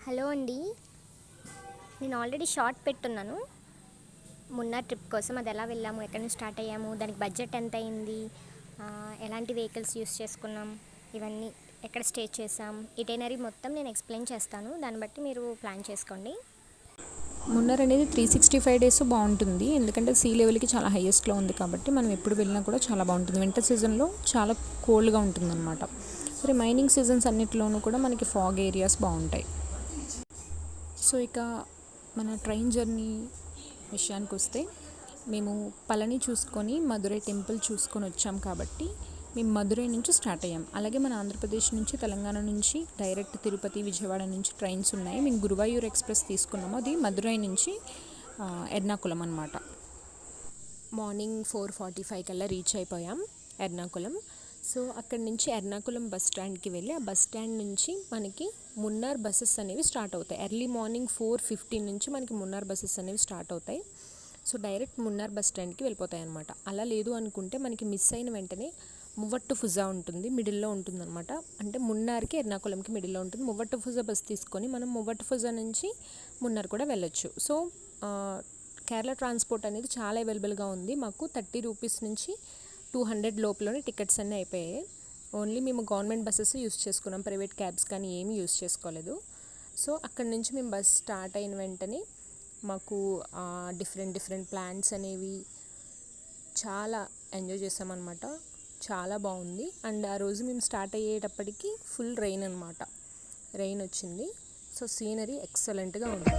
Hello అండి. నేను already short పెట్టున్నాను మున్నార్ ట్రిప్ కోసం. అది ఎలా వెళ్ళాము, ఎక్కడి నుంచి స్టార్ట్ అయ్యాము, దానికి బడ్జెట్ ఎంత అయింది, ఎలాంటి వెహికల్స్ యూస్ చేసుకున్నాం, ఇవన్నీ ఎక్కడ స్టే చేసాం, ఇటైనరీ మొత్తం నేను ఎక్స్ప్లెయిన్ చేస్తాను. దాన్ని బట్టి మీరు ప్లాన్ చేసుకోండి. మున్నర్ అనేది 365 డేస్ బాగుంటుంది. ఎందుకంటే సీ లెవెల్కి చాలా హైయెస్ట్లో ఉంది కాబట్టి మనం ఎప్పుడు వెళ్ళినా కూడా చాలా బాగుంటుంది. వింటర్ సీజన్లో చాలా కోల్డ్గా ఉంటుంది అనమాట. రిమైనింగ్ సీజన్స్ అన్నిటిలోనూ కూడా మనకి ఫాగ్ ఏరియాస్ బాగుంటాయి. సో ఇక మన ట్రైన్ జర్నీ విషయానికి వస్తే మేము పళని చూసుకొని మధురై టెంపుల్ చూసుకొని వచ్చాం కాబట్టి మేము మధురై నుంచి స్టార్ట్ అయ్యాం. అలాగే మన ఆంధ్రప్రదేశ్ నుంచి, తెలంగాణ నుంచి డైరెక్ట్ తిరుపతి, విజయవాడ నుంచి ట్రైన్స్ ఉన్నాయి. మేము గురువాయూర్ ఎక్స్ప్రెస్ తీసుకున్నాము. అది మధురై నుంచి ఎర్నాకుళం అనమాట. మార్నింగ్ 4:45 కల్లా రీచ్ అయిపోయాం ఎర్నాకుళం. సో అక్కడి నుంచి ఎర్నాకుళం బస్ స్టాండ్కి వెళ్ళి ఆ బస్ స్టాండ్ నుంచి మనకి మున్నార్ బస్సెస్ అనేవి స్టార్ట్ అవుతాయి. ఎర్లీ మార్నింగ్ 4:15 నుంచి మనకి మున్నార్ బస్సెస్ అనేవి స్టార్ట్ అవుతాయి. సో డైరెక్ట్ మున్నార్ బస్ స్టాండ్కి వెళ్ళిపోతాయి అనమాట. అలా లేదు అనుకుంటే మనకి మిస్ అయిన వెంటనే మువ్వట్టుఫుజా ఉంటుంది, మిడిల్లో ఉంటుంది అనమాట. అంటే మున్నార్కి ఎర్నాకుళంకి మిడిల్లో ఉంటుంది. మువ్వట్టుఫుజా బస్ తీసుకొని మనం మువ్వట్టుఫుజా నుంచి మున్నార్ కూడా వెళ్ళొచ్చు. సో కేరళ ట్రాన్స్పోర్ట్ అనేది చాలా అవైలబుల్గా ఉంది. మాకు 30 రూపీస్ నుంచి 200 లోపలనే టికెట్స్ అన్నీ అయిపోయాయి. ఓన్లీ మేము గవర్నమెంట్ బస్సెస్ యూస్ చేసుకున్నాం, ప్రైవేట్ క్యాబ్స్ కానీ ఏమీ యూస్ చేసుకోలేదు. సో అక్కడి నుంచి మేము బస్ స్టార్ట్ అయిన వెంటనే మాకు డిఫరెంట్ ప్లాన్స్ అనేవి చాలా ఎంజాయ్ చేసామన్నమాట. చాలా బాగుంది. అండ్ ఆ రోజు మేము స్టార్ట్ అయ్యేటప్పటికి ఫుల్ రెయిన్ అనమాట. రెయిన్ వచ్చింది. సో సీనరీ ఎక్సలెంట్గా ఉంది.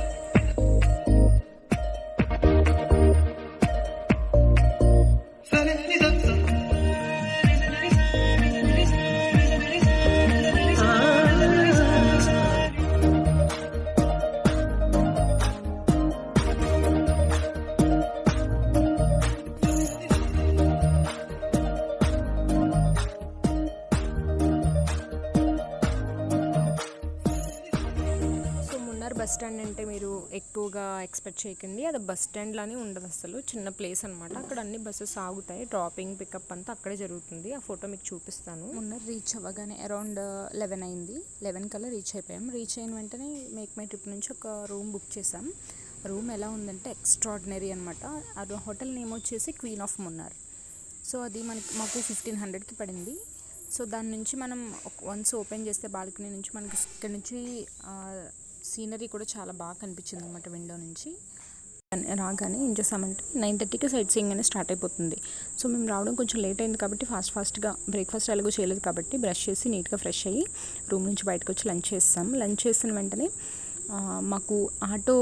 బస్ స్టాండ్ అంటే మీరు ఎక్కువగా ఎక్స్పెక్ట్ చేయకండి. అది బస్ స్టాండ్ లానే ఉండదు, అసలు చిన్న ప్లేస్ అనమాట. అక్కడ అన్ని బస్సెస్ ఆగుతాయి, డ్రాపింగ్ పికప్ అంతా అక్కడే జరుగుతుంది. ఆ ఫోటో మీకు చూపిస్తాను. మున్నార్ రీచ్ అవ్వగానే అరౌండ్ 11 అయింది. 11 కల్లా రీచ్ అయిపోయాం. రీచ్ అయిన వెంటనే మేక్ మై ట్రిప్ నుంచి ఒక రూమ్ బుక్ చేసాం. రూమ్ ఎలా ఉందంటే ఎక్స్ట్రాడినరీ అనమాట. ఆ హోటల్ నేమ్ వచ్చేసి క్వీన్ ఆఫ్ మున్నార్. సో అది మాకు 1500కి పడింది. సో దాని నుంచి మనం వన్స్ ఓపెన్ చేస్తే బాల్కనీ నుంచి మనకి ఇక్కడ నుంచి సీనరీ కూడా చాలా బాగా కనిపించింది అనమాట. విండో నుంచి రాగానే ఏం చేసామంటే 9:30కి సైట్ సీయింగ్ అనేది స్టార్ట్ అయిపోతుంది. సో మేము రావడం కొంచెం లేట్ అయింది కాబట్టి ఫాస్ట్గా బ్రేక్ఫాస్ట్ ఎలాగో చేయలేదు కాబట్టి బ్రష్ చేసి నీట్గా ఫ్రెష్ అయ్యి రూమ్ నుంచి బయటకు వచ్చి లంచ్ చేస్తాం. లంచ్ చేసిన వెంటనే మాకు ఆటో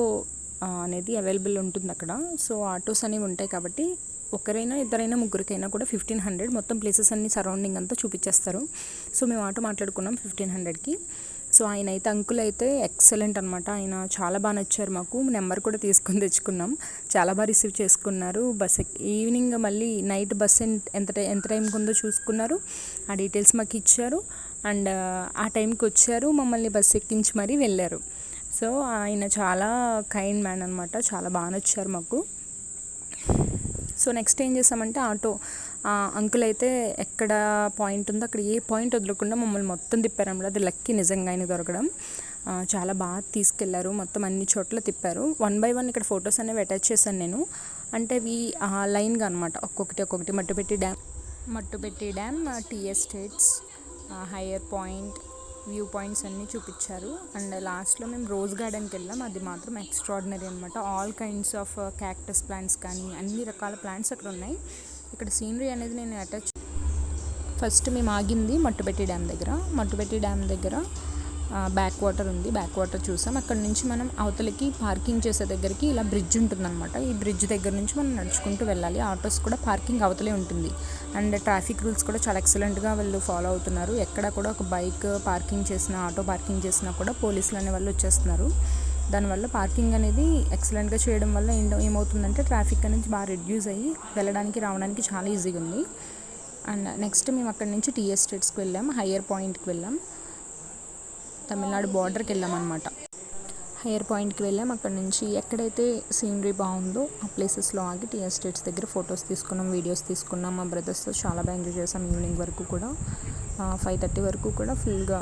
అనేది అవైలబుల్ ఉంటుంది అక్కడ. సో ఆటోస్ అనేవి ఉంటాయి కాబట్టి ఒకరైనా ఇద్దరైనా ముగ్గురికైనా కూడా 1500 మొత్తం ప్లేసెస్ అన్ని సరౌండింగ్ అంతా చూపించేస్తారు. సో మేము ఆటో మాట్లాడుకున్నాం 1500కి. సో ఆయన అయితే అంకుల్ అయితే ఎక్సలెంట్ అనమాట. ఆయన చాలా బాగా నచ్చారు మాకు. నెంబర్ కూడా తీసుకొని తెచ్చుకున్నాం. చాలా బాగా రిసీవ్ చేసుకున్నారు. బస్ ఈవినింగ్ మళ్ళీ నైట్ బస్ ఎంత టైంకి ఉందో చూసుకున్నారు. ఆ డీటెయిల్స్ మాకు ఇచ్చారు. అండ్ ఆ టైంకి వచ్చారు, మమ్మల్ని బస్ ఎక్కించి మరీ వెళ్ళారు. సో ఆయన చాలా కైండ్ మ్యాన్ అనమాట. చాలా బాగా నచ్చారు మాకు. సో నెక్స్ట్ ఏం చేసామంటే ఆటో అంకుల్ అయితే ఎక్కడ పాయింట్ ఉందో అక్కడ ఏ పాయింట్ వదలకుండా మమ్మల్ని మొత్తం తిప్పారన్నమాట. అది లక్కీ నిజంగా ఆయన దొరకడం. చాలా బాగా తీసుకెళ్లారు, మొత్తం అన్ని చోట్ల తిప్పారు. 1 by 1 ఇక్కడ ఫొటోస్ అనేవి అటాచ్ చేశాను నేను. అంటే అవి లైన్గా అనమాట, ఒక్కొక్కటి మట్టుపెట్టి dam, tea estates, higher point, view points అన్నీ చూపించారు. అండ్ లాస్ట్లో మేము రోజ్ గార్డెన్కి వెళ్ళాం. అది మాత్రం ఎక్స్ట్రాడినరీ అనమాట. All kinds of cactus plants కానీ అన్ని రకాల ప్లాంట్స్ అక్కడ ఉన్నాయి. ఇక్కడ సీనరీ అనేది నేను అటాచ్. ఫస్ట్ మేము ఆగింది మట్టుపెట్టి డ్యామ్ దగ్గర బ్యాక్ వాటర్ ఉంది. బ్యాక్ వాటర్ చూసాం. అక్కడ నుంచి మనం అవతలకి పార్కింగ్ చేసే దగ్గరికి ఇలా బ్రిడ్జ్ ఉంటుందన్నమాట. ఈ బ్రిడ్జ్ దగ్గర నుంచి మనం నడుచుకుంటూ వెళ్ళాలి. ఆటోస్ కూడా పార్కింగ్ అవతలే ఉంటుంది. అండ్ ట్రాఫిక్ రూల్స్ కూడా చాలా ఎక్సలెంట్గా వాళ్ళు ఫాలో అవుతున్నారు. ఎక్కడ కూడా ఒక బైక్ పార్కింగ్ చేసినా, ఆటో పార్కింగ్ చేసినా కూడా పోలీసులు అనే వాళ్ళు వచ్చేస్తున్నారు. దానివల్ల పార్కింగ్ అనేది ఎక్సలెంట్గా చేయడం వల్ల ఏమవుతుందంటే ట్రాఫిక్ అనేది బాగా రిడ్యూస్ అయ్యి వెళ్ళడానికి రావడానికి చాలా ఈజీగా ఉంది. అండ్ నెక్స్ట్ మేము అక్కడి నుంచి టీ ఎస్టేట్స్కి వెళ్ళాం, హయ్యర్ పాయింట్కి వెళ్ళాం, తమిళనాడు బార్డర్కి వెళ్ళామన్నమాట. హయ్యర్ పాయింట్కి వెళ్ళాం. అక్కడ నుంచి ఎక్కడైతే సీనరీ బాగుందో ఆ ప్లేసెస్లో ఆగి టీ ఎస్టేట్స్ దగ్గర ఫొటోస్ తీసుకున్నాం, వీడియోస్ తీసుకున్నాం. మా బ్రదర్స్తో చాలా బాగా ఎంజాయ్ చేసాం. ఈవినింగ్ వరకు కూడా 5:30 వరకు కూడా ఫుల్గా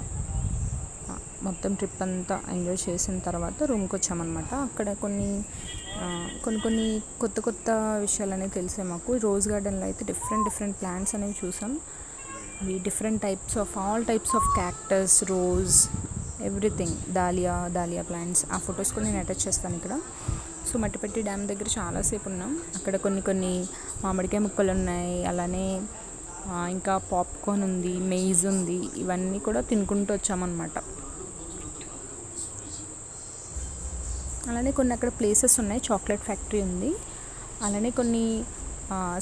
మొత్తం ట్రిప్ అంతా ఎంజాయ్ చేసిన తర్వాత రూమ్కి వచ్చామన్నమాట. అక్కడ కొన్ని కొత్త కొత్త విషయాలు అనేవి తెలిసాయి మాకు. రోజ్ గార్డెన్లో అయితే డిఫరెంట్ ప్లాంట్స్ అనేవి చూసాం. అవి different all types of cactus, rose, everything, dahlia plants. ఆ ఫొటోస్ కూడా నేను అటాచ్ చేస్తాను ఇక్కడ. సో మట్టిపెట్టి డ్యామ్ దగ్గర చాలాసేపు ఉన్నాం. అక్కడ కొన్ని మామిడికాయ ముక్కలు ఉన్నాయి, అలానే ఇంకా పాప్కార్న్ ఉంది, మెయిజ్ ఉంది. ఇవన్నీ కూడా తినుకుంటూ వచ్చామన్నమాట. అలానే కొన్ని అక్కడ ప్లేసెస్ ఉన్నాయి, చాక్లెట్ ఫ్యాక్టరీ ఉంది, అలానే కొన్ని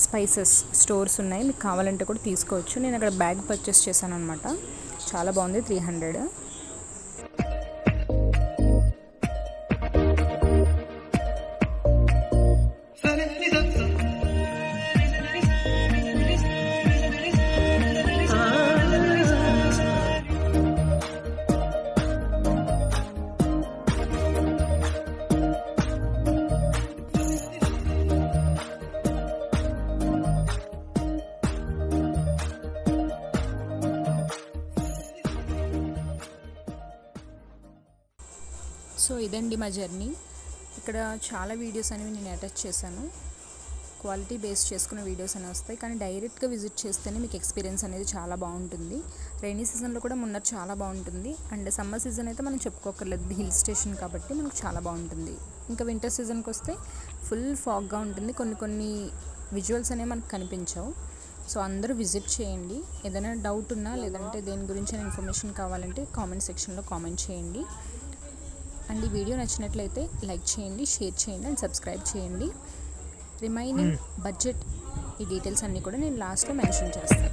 స్పైసెస్ స్టోర్స్ ఉన్నాయి. మీకు కావాలంటే కూడా తీసుకోవచ్చు. నేను అక్కడ బ్యాగ్ పర్చేస్ చేశాను అనమాట. చాలా బాగుంది, 300. సో ఇదండి మా జర్నీ. ఇక్కడ చాలా వీడియోస్ అనేవి నేను అటాచ్ చేశాను. క్వాలిటీ బేస్ చేసుకున్న వీడియోస్ అనేవి వస్తాయి, కానీ డైరెక్ట్గా విజిట్ చేస్తేనే మీకు ఎక్స్పీరియన్స్ అనేది చాలా బాగుంటుంది. రైనీ సీజన్లో కూడా మున్నర్ చాలా బాగుంటుంది. అండ్ సమ్మర్ సీజన్ అయితే మనం చెప్పుకోకర్లేదు, హిల్ స్టేషన్ కాబట్టి మనకు చాలా బాగుంటుంది. ఇంకా వింటర్ సీజన్కి వస్తే ఫుల్ ఫాగ్గా ఉంటుంది, కొన్ని విజువల్స్ అనేవి మనకు కనిపించవు. సో అందరూ విజిట్ చేయండి. ఏదైనా డౌట్ ఉన్నా లేదంటే దేని గురించి ఇన్ఫర్మేషన్ కావాలంటే కామెంట్ సెక్షన్లో కామెంట్ చేయండి. అండ్ ఈ వీడియో నచ్చినట్లయితే లైక్ చేయండి, షేర్ చేయండి అండ్ సబ్స్క్రైబ్ చేయండి. రిమైనింగ్ బడ్జెట్ ఈ డీటెయిల్స్ అన్నీ కూడా నేను లాస్ట్లో మెన్షన్ చేస్తాను.